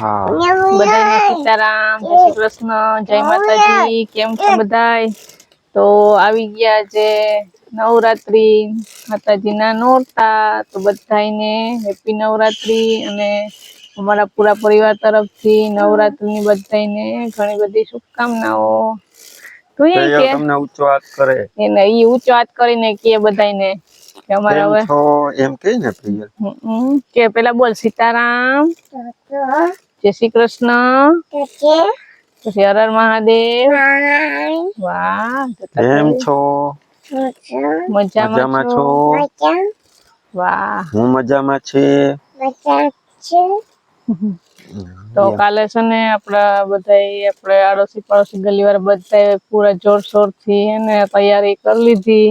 હા બધાને સીતારામ, જય શ્રી કૃષ્ણ, જય માતાજી. કેમ છો બધાય? તો આવી ગયા જે નવરાત્રી, માતાજી ના નોરતા, તો બધાને હેપી નવરાત્રી. અને અમારા પૂરા પરિવાર તરફથી નવરાત્રી ની બધાને ઘણી બધી શુભકામનાઓ. તું કે તમને ઊંચો હાથ કરે એને ઈ ઊંચો હાથ કરીને કે બધાને કે અમારે કેમ હવે છો એમ કે ને પ્રિય કે પેલા બોલ સીતારામ, જય શ્રી કૃષ્ણ, પછી હર હર મહાદેવ. વાહ કેમ છો? મજામાં છો? વાહ હું મજામાં છે. તો કાલે છે ને આપડા બધા આડોશી પડોશી ગલી વાળા બધા પૂરા જોરશોર થી એને તૈયારી કરી લીધી.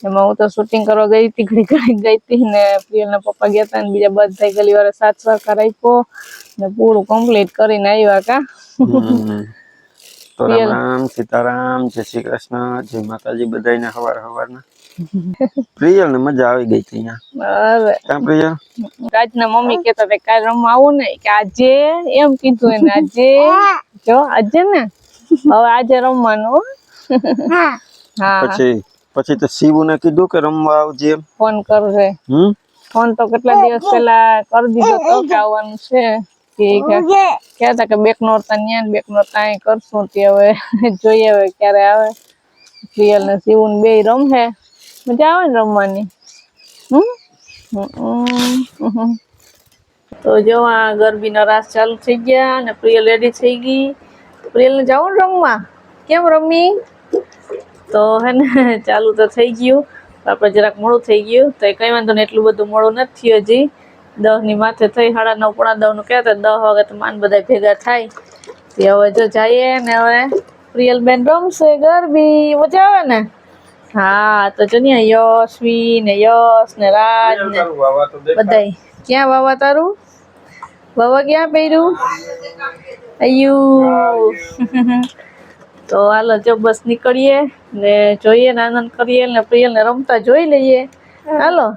એમાં હું તો શૂટિંગ કરવા ગઈ હતી, ઘડી ગઈ હતી ને પ્રિયલ ના પપ્પા ગયા હતા ને બીજા બધા ગલી વાળા સાથ સહકાર આપ્યો ને પૂરું કમ્પ્લીટ કરીને આવ્યા. કા તો રામ પ્રિયલ રામ, સીતારામ, જય શ્રી કૃષ્ણ, જય માતાજી. બધાને હવારના પ્રિયલ ને મજા આવી ગઈ હતી અહીંયા. પ્રિયલ રાજના મમ્મી કેતા હતા કાલ રમવા આવું ને કે આજે એમ કીધું એને આજે જો આજે ને હવે આજે રમવાનું. હા પછી તો શિવું ને કીધું કે રમવા આવજે એમ. ફોન કરજે. ફોન તો કેટલા દિવસ પેલા કરી દીધો તો કે આવવાનું છે. કેતા કે બેક નોરતા ન્યા બેક નોરતા અહીં કરશું તે હવે જોઈએ હવે ક્યારે આવે. પ્રિયલ ને શિવું ને બેય રમશે, મજા આવે ને રમવાની. તો જો આ ગરબી ના રાસ ચાલુ થઈ ગયા અને પ્રિયલ રેડી થઈ ગઈ. પ્રિયલ ને જાવું ને રમવા, કેમ રમી? તો હે ને ચાલુ તો થઈ ગયું. આપડે જરાક મોડું થઈ ગયું તો કઈ વાંધો ને એટલું બધું મોડું નથી હજી. 10 ની માથે થઈ, 9:30 પોણા 10 નું કહેતા 10 વાગે તો માન બધા ભેગા થાય. હવે જો જઈએ ને હવે પ્રિયલ બેન રમશે ગરબી, મજા આવે ને? હા તો જો ને યશવી ને યશ ને રાજ ને બધાય. ક્યાં વાવા તારું? વાવા ક્યાં પહેર્યું? તો હાલો જો બસ નીકળીએ ને જોઈએ ને આનંદ કરીએ ને પ્રિયલ ને રમતા જોઈ લઈએ. હાલો.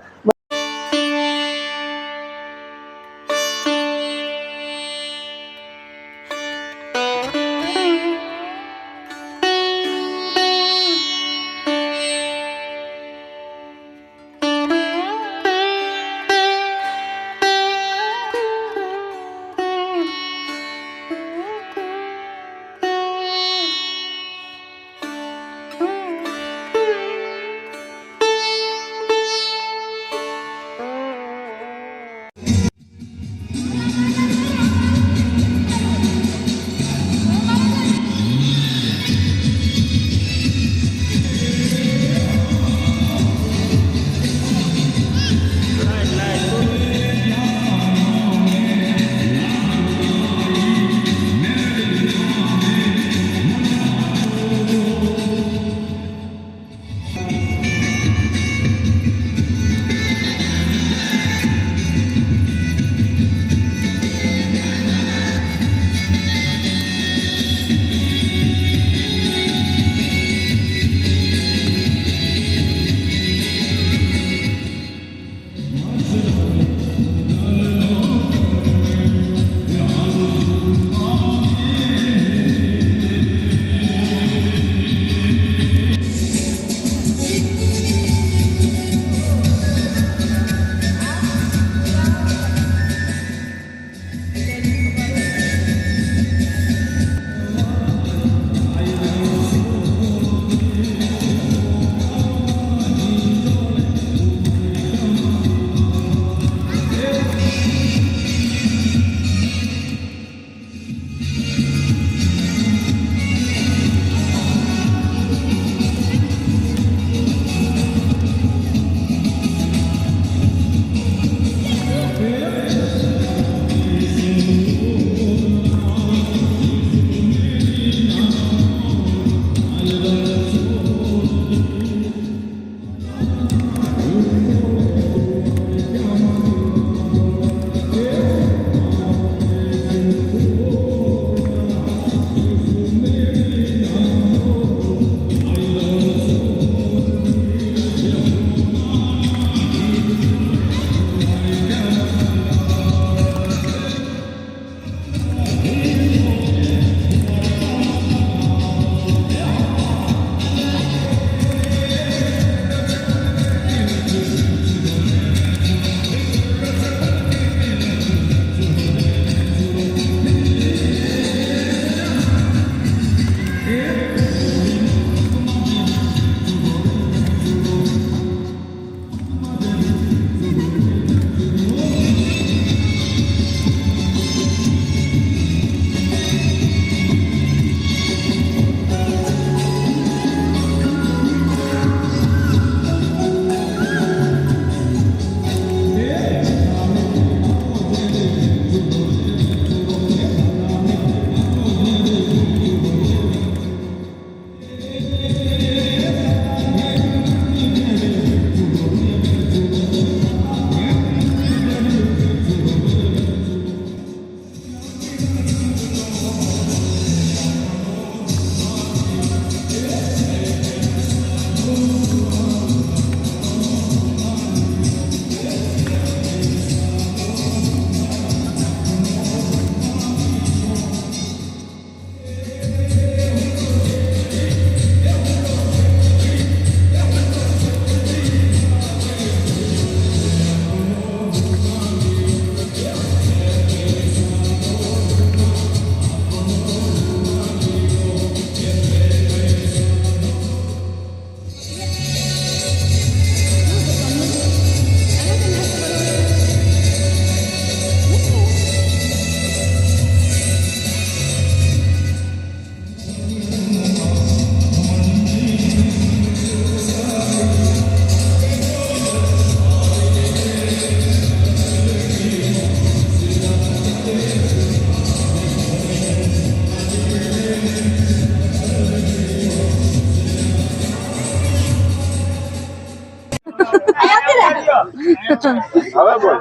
હવે બોલો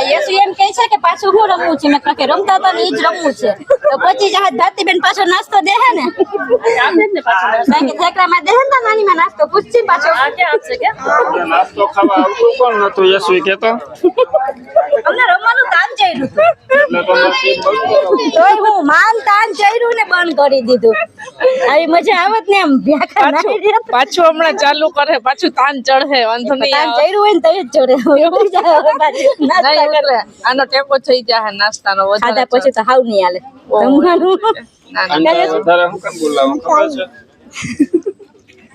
યશુ એમ કહે છે કે પાછું હું રમવું છે મેં કહ્યું કે રમતા હતા ને ઈ જ રમવું છે તો પછી જહાજ ભારતીબેન પાછો નાસ્તો દે હે ને કારણ કે ઠેકરામાં દે હે ને નાની માં નાસ્તો પૂછતી પાછો તમને નાસ્તો ખાવા આવતું કોણ નતું યશુ કેતો અમને રમવાનું કામ ચાલ્યું હતું એટલે તો નથી બોલતો તોય હું માન તાન ચાલ્યું ને બંધ કરી દીધું આવી મજા આવત ને એમ વ્યાખા નાખી દે પાછું હમણાં ચાલુ કરે પાછું તાન ચડે વાંધો નહીં તાન ચાલ્યું હોય ને તઈ જ ચડે નાસ્તા નહીં કરે ઉતરે. આનો ટેકો થઈ જાય નાસ્તાનો ખાધા વધારે પછી તો હાવ નહીં હાલે રમવાનું અને વધારે હું કેમ બોલાવું ખબર છે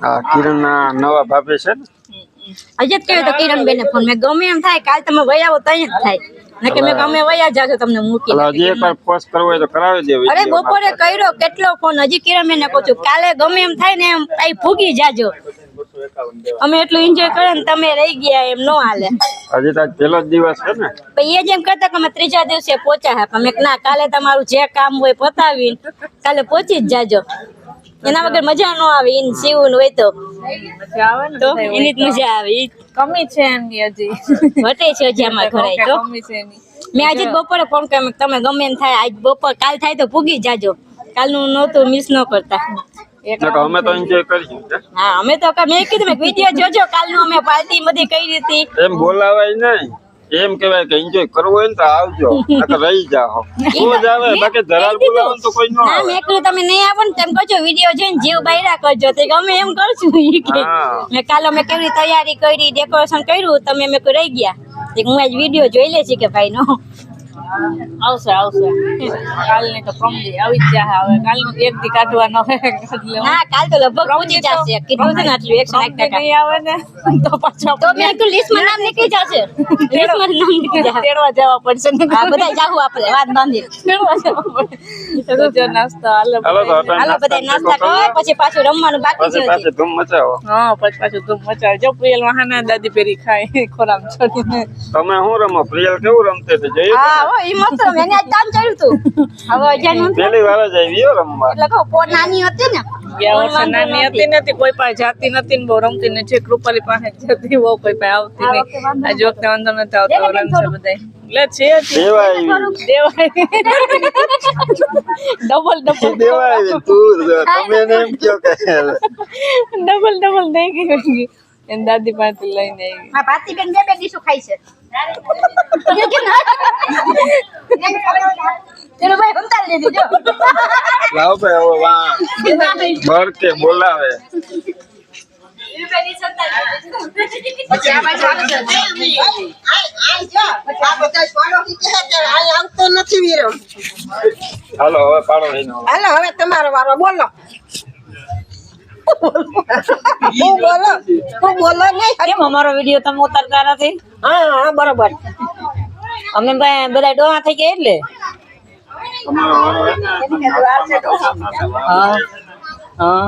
આ કિરણના નવા ભાભી છે ને અજય કહ્યું તો કિરણબેન ફોન મેં ગમે એમ થાય કાલ તમે વયા આવો તઈ જ થાય ને કે મેં ગમે વયા જાજો તમને મૂકી એટલે હજી એકવાર પોસ્ટ કરવો હોય તો કરાવી દેવી અરે બપોરે કર્યો કેટલો ફોન હજી કિરણબેન ને કહું છું કાલે ગમે એમ થાય ને એમ આઈ ભૂગી જાજો અમે એટલું એન્જોય કર્યો ને તમે રહી ગયા એમ નો હાલે હજી તો આજ પહેલો જ દિવસ છે ને પણ એ જેમ કહેતા કે અમે ત્રીજા દિવસે પહોંચ્યા હે પણ મેં કીધું ના કાલે તમારું જે કામ હોય પતાવીને કાલે પહોંચી જ જાજો એના વગર મજા ન આવે ઈન સીવું હોય તો મજા આવે ને તો બધાય એની જ મજા આવે ઈ કમી છે એની હજી વટે છે હજી અમારા ઘરે તો કમી છે એની મેં આજે જ બપોરે ફોન કર્યો તમે ગમે એમ થાય આજ બપોર કાલ થાય તો પૂગી જાજો કાલનું નહોતું મિસ ન કરતા એટલે અમે તો એન્જોય કરીશું ને. હા અમે તો મેં કીધું મેં વિડીયો જોજો કાલનું અમે પાર્ટી બધી કરી હતી એમ બોલાવાય નહીં એમ કહેવાય કે એન્જોય કરવું હોય ને તો આવજો નકર રહી જાઓ શું જ આવે બાકી ધરાર બોલાવવાનું તો કોઈ ન ના આવે મેં કીધું તમે નહીં આવો ને તેમ કરજો વિડીયો જોઈને જીવ બૈરા કરજો તો અમે એમ કરશું ઈ કે હા. મેં કાલે મેં કેવી તૈયારી કરી ડેકોરેશન કર્યું તમે મેં કોઈ રહી ગયા તે હું આજ વિડીયો જોઈ લે છે કે ભાઈ નો આવશે આવશે કાલની તો પ્રમદી આવી જ જાય હવે કાલનું એક દી કાઢવાનો એટલે ના કાલ તો લગભગ પહોંચી જશે કીધું છે ને આટલું 101% નહીં આવે ને તો પાછો તો મેં કીધું લિસ્ટમાં નામ નીકળી જશે લિસ્ટમાં નામ નીકળી જશે તેડવા જવા પડશે ને હા બધા જાહું આપણે વાત બાંધી તેડવા જવા પડે તો જો નાસ્તો હાલે હાલો તો અટાણે હાલો બધા નાસ્તા કરો પછી પાછું રમવાનું બાકી છે પછી હજી. પાછી ધૂમ મચાવો હા પછી પાછું ધૂમ મચાવે જો પ્રિયલ વાહના દાદી પેરી ખાય ખોરામ ચડીને તમે શું રમો પ્રિયલ કેવું રમતે તે જોયું હા હો ઈ મસ્ત રમે. એને આજ કામ ચાલ્યું હતું હવે અજાણ નથી. પહેલી વાર જ આવી હો રમવા એટલે કહું પોર નાની હતી ને ગયા વર્ષે નાની હતી નથી કોઈ પાસે જાતી નથી ને બહુ રમતી ને છે કૃપાલી પાસે જતી બહુ કોઈ પાસે આવતી નહીં આજ વખતે વાંધો નથી આવતો રમશે બધાય એટલે છે દેવા આવી દેવાય ડબલ ડબલ દેવા આવી તું જો, તમે એને એમ કયો કે ડબલ નહીં ગઈ એની દાદી પાસે લઈને આવી હા ભારતીબેન બે ડીશું ખાય છે ચલો ભાઈ ઉતારી દેજો લાવ ભાઈ હવે વાહ બર કે બોલાવે હાલો હવે પાડો એનો હાલો હવે તમારો વારો બોલો હું બોલો તું બોલો નહીં કેમ અમારો વિડીયો તમે ઉતારતા નથી હા હા બરોબર અમે બધા ડોહા થઈ ગયા એટલે તમારો વારો એને હા હા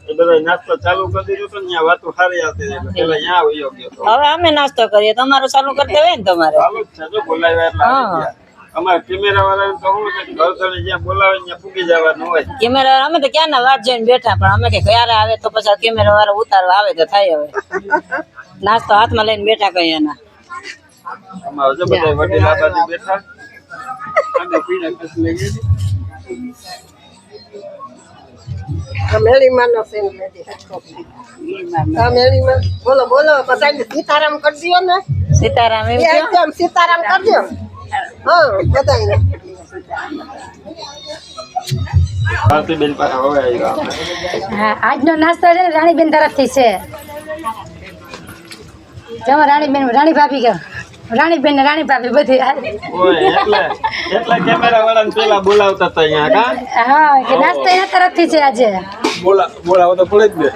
એ બધા નાસ્તો ચાલુ કરી દીધો તો ત્યાં વાતો સારી આવતી હતી એટલે પેલા ત્યાં વયો ગયો તો હવે અમે નાસ્તો કરીએ તમારું ચાલુ કરતા હોય ને તમારે ચાલુ જ છે જો બોલાવ્યા એટલે આવી ગયા. અમારે કેમેરા વાળાને તો શું છે કે ઘર ધણી જ્યાં બોલાવે ત્યાં પૂગી જવાનું હોય કેમેરા અમે તો ક્યાં ના વાત જોઈને બેઠા પણ અમે કે ક્યારે આવે તો પછી કેમેરા વાળો ઉતારવા આવે તો થાય હવે નાસ્તો હાથમાં લઈને બેઠા કઈ એના અમારે જો બધા વડીલા બાજુ બેઠા અને પીને કશું લઈ ગઈ મેળીમાં નો છે મેળીમાં બોલો બોલો બધા સીતારામ કરી દો ને સીતારામ એમ એ એકદમ સીતારામ કરી દો હા બધાને ભારતીબેન પાસે હવે આવ્યા આપણે. હા આજનો નાસ્તો છે ને રાણીબેન તરફથી છે જમો રાણી ભાભી કે રાણીબેન ને રાણી ભાભી બધી ઓય એટલે કેમેરા વાળાને પેલા બોલાવતા હતા અહીંયા કા હા કે નાસ્તો એના તરફથી છે આજે બોલાવો તો પડે જ ને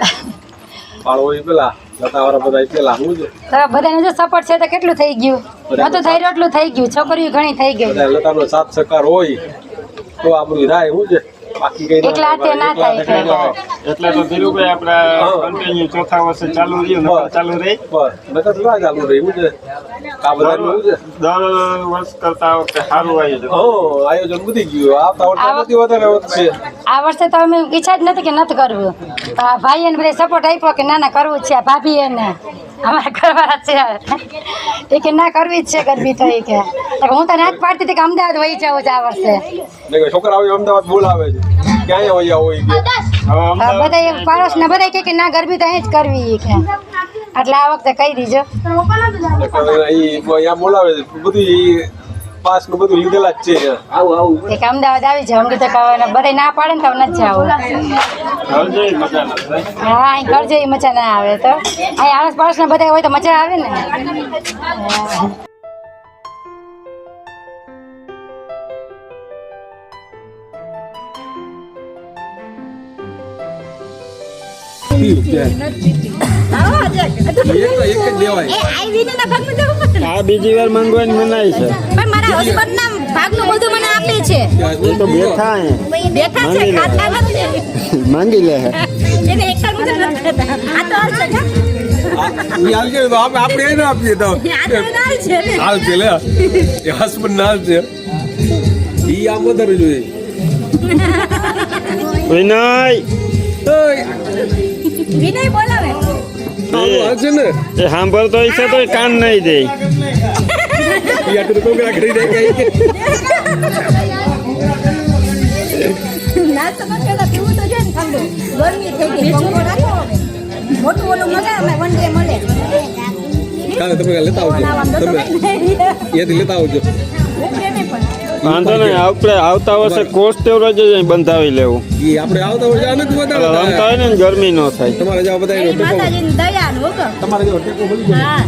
પાડવો એ પેલા લતાવાળા બધા પેલા હું છે તો બધાને જો સપોર્ટ છે તો કેટલું થઈ ગયું નતું થઈ રહ્યું એટલું થઈ ગયું છોકરીઓ ઘણી થઈ ગઈ બધા લતાનો સાથ સહકાર હોય તો આપણું રાય શું છે બાકી કઈ એકલા હાથે ના થાય એટલે તો ધીરુભાઈ આપડા કન્ટિન્યુ ચોથા વર્ષે ચાલુ રહ્યું નકર ચાલુ રહી બસ નકર ના ચાલુ રહી હું છે આ બધા નું છે દર વર્ષ કરતા આ વખતે સારું આયોજન. આયોજન વધી ગયું આવતા વર્ષે નથી વધારે વધશે આ વર્ષે તો અમે ઈચ્છા જ નથી કે નથી કરવું તો આ ભાઈને બધે સપોર્ટ આપ્યો કે ના ના કરવું જ છે આ ભાભી એને અમારે કરવાના છે એ કે ના કરવી જ છે ગરબી તો એ કે હું તો ના જ પાડતી હતી કે અમદાવાદ વહી જવું છે આ વર્ષે છોકરાઓ અમદાવાદ બોલાવે છે ક્યાં હોય હોય બધા પાડોશ ને બધા કે ના ગરબી તો અહીં જ કરવી કે એટલે આ વખતે કહી દીજો અહીંયા બોલાવે છે બધું પાસ નું બધું લીધેલા જ છે કે અમદાવાદ આવી જાવ અમને તો બધા ના પાડે ને તો નથી જવું હા અહીં ઘર જેવી મજા ના આવે તો અહીં આડોશ પાડોશ ને બધા હોય તો મજા આવે ને આ બીજી વાર માંગવાની મનાઈ છે. પણ મારા હસબન્ડ ના ભાગનું બધું મને આપે છે એ તો બેઠા અહીંયા બેઠા છે ખાતા નથી માંગી લે. એને એકલ મુજબ નથી ખાતા આ તો હાલ છે આપણે એને આપીએ તો આ તો હાલ છે ને હાલ છે લે એ હસબન્ડ ના છે ઈ આમ વધારે જોઈએ વિનય વિનય બોલાવે હાલ છે ને એ સાંભળતો હશે તો કાન નહીં દે. યા તો કોકરા કરી દે કે નાસ્તો કરતા પીવું તો છે ને ઠંડુ ગરમી થઈ ગઈ પંખો રાખો હવે મોટું મોટું મજા અમે વન ડે મળે કાલે તમે લેતા આવજો તમે અહીંયાથી લેતા આવજો વાંધો નહીં આપણે આવતા વર્ષે કોસ્ટેવરેજ જ બંધાવી લેવું. ઈ આપણે આવતા વર્ષે આનંદ વધારે રમતા હોય ને ગરમી ન થાય. તમારે જાવ બધા માતાજીની દયા નું તમારે જો ટેકો મળી જાય હા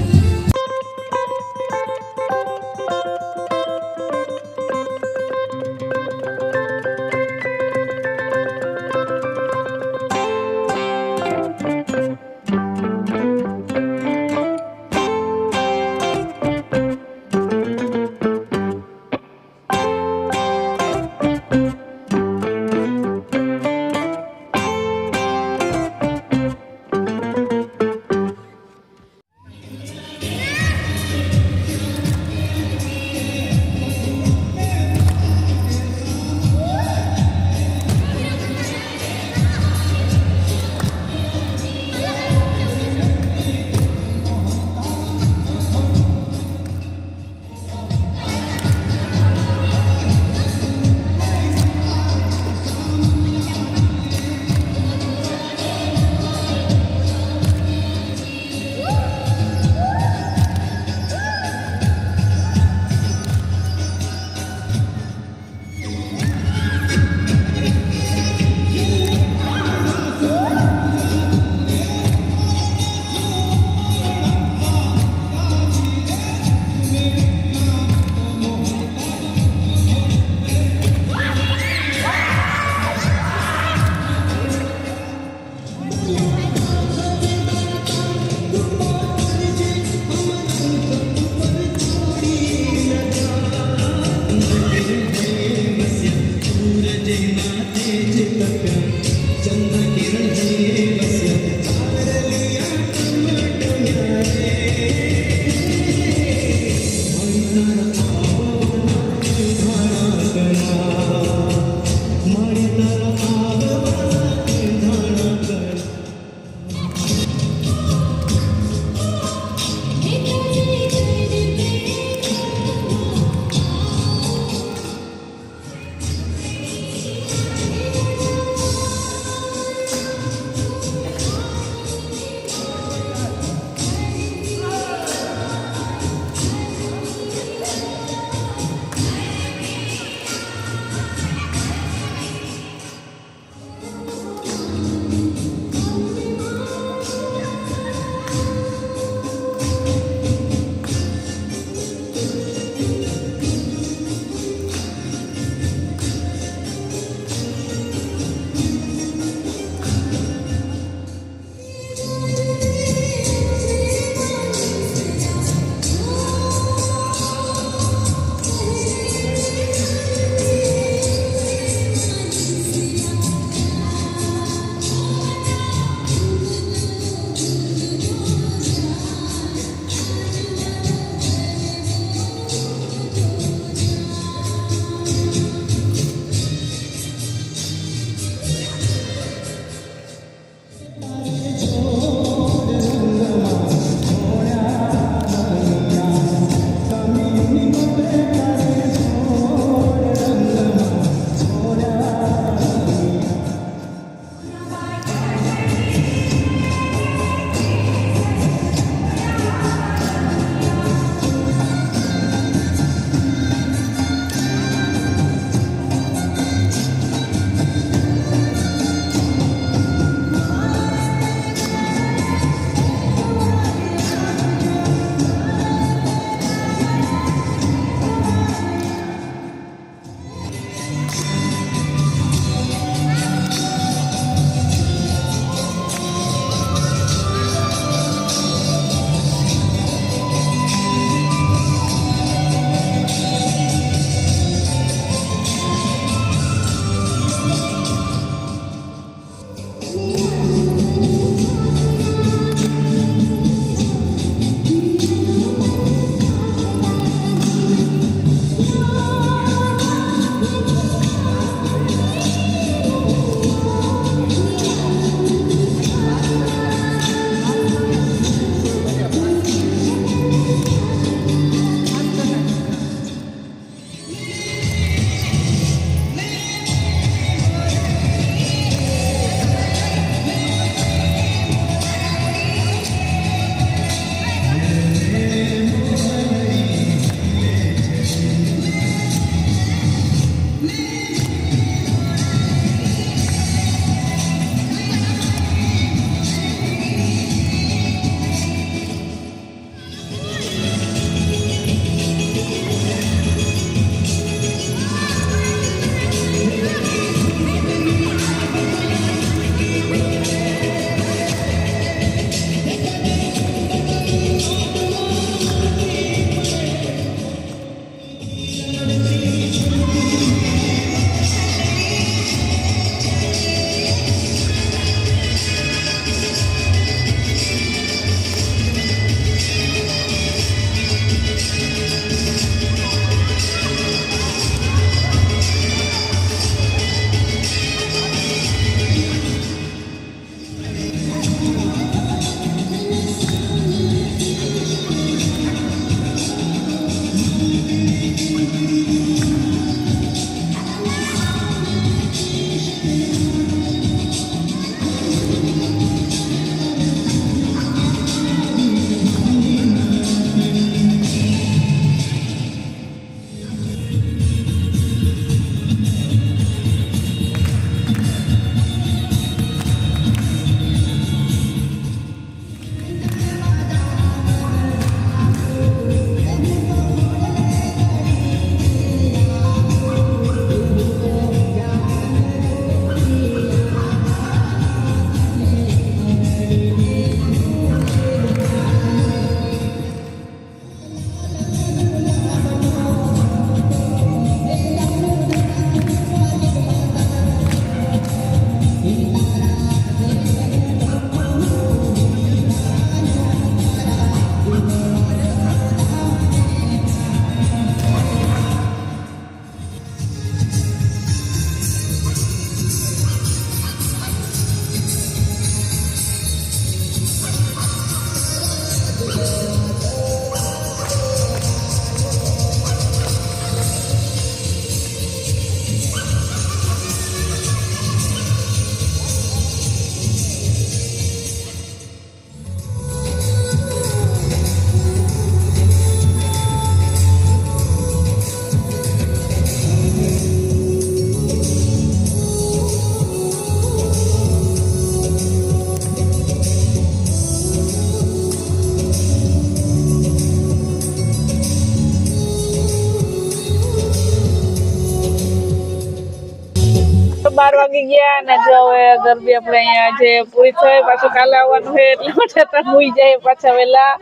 વાગી ગયા ને જો હવે ગરબી આપણે અહીંયા જે પૂરી થઈ પાછું કાલે આવવાનું છે એટલે માટે તો હુઈ જાય પાછા વેલા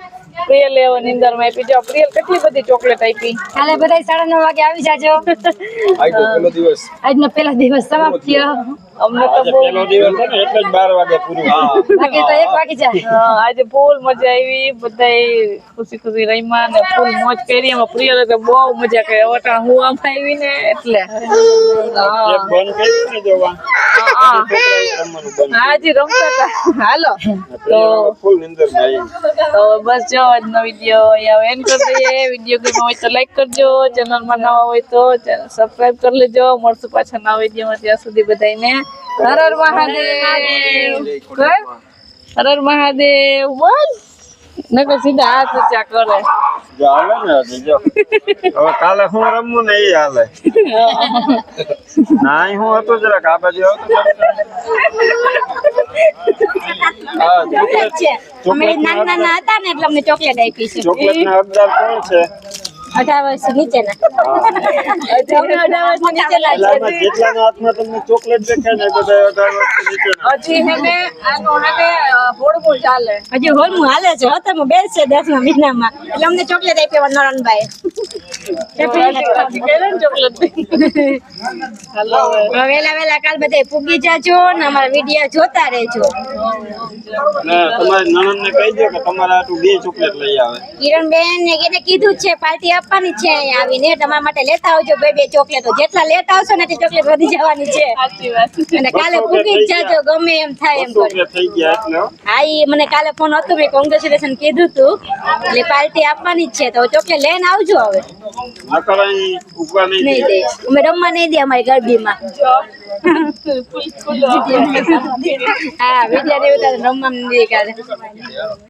પ્રિયલ એવો નિંદર માં આપી જો પ્રિયલ કેટલી બધી ચોકલેટ આપી કાલે બધા 9:30 વાગે આવી જાજો આજ તો પેલો દિવસ આજનો પહેલો દિવસ સમાપ્ત થયો અમને તો બહુ પેલો દિવસ છે ને એટલે જ 12 વાગે પૂરું બાકી તો 1 વાગી જાય આજે ફૂલ મજા આવી બધા ખુશી ખુશી રહીમાં ને ફૂલ મોજ કરી એમાં પ્રિયલ તો બહુ મજા કરી વટા હું આમ આવી ને એટલે એક બંધ કરી ને જોવા રમવાનું બંધ હાજી રમતા હતા હાલો તો ફૂલ નિંદર માં તો બસ જો આજનો વિડીયો અહીંયા એન્ડ કરી દઈએ વિડીયો ગમ્યો હોય તો લાઈક કરજો ચેનલમાં નવા હોય તો સબસ્ક્રાઇબ કરી લેજો મળશું પાછા નવા વિડીયોમાં ત્યાં સુધી બધાને હર હર મહાદેવ હર હર મહાદેવ બોલ નકર સીધા હાથ ઊંચા કરે જો હાલે ને હજી જો હવે કાલે હું રમવું ને એ હાલે ના હું હતો જરાક આ બાજુ આવતો હા ચોકલેટ છે અમે નાના હતા ને એટલે અમને ચોકલેટ આપી છે ચોકલેટ ના હકદાર કોણ છે 18 વર્ષ નીચેના તમે 18 વર્ષ નીચેના એટલે આમાં જેટલાના હાથમાં તમને ચોકલેટ દેખાય ને બધા 18 વર્ષથી નીચેના હજી હેને આનો હેને હોડમું ચાલે હજી હોલમું હાલે છે હોતમ બેસશે 10મા મહિનામાં એટલે અમને ચોકલેટ આપી નરણભાઈ વેલા કાલ બધા પૂગી જાજો ને અમારા વિડિયો જોતા રહેજો અને તમારી નણંદ ને કહી દો કે તમારા હાટુ 2 ચોકલેટ લઈ આવે કિરણબેન ને એને કીધું છે પાર્ટી આપવાની છે અહીંયા આવીને તમારા માટે લેતા આવજો 2 ચોકલેટો જેટલા લેતા આવશો ને તે ચોકલેટ વધી જવાની છે સાચી વાત અને કાલે પૂગી જ જાજો ગમે એમ થાય એમ કરી ચોકલેટ થઈ ગયા એટલે હો. હા ઈ મને કાલે ફોન હતો મેં કોંગ્રેચ્યુલેશન કીધું તું એટલે પાર્ટી આપવાની જ છે તો ચોકલેટ લઈને આવજો હવે નકર અહીં ઉભા નહીં નહીં દે. દે અમે રમવા નહીં દે અમારી ગરબીમાં હા વિદ્યા દેવતા રમવા નહીં દે કાલે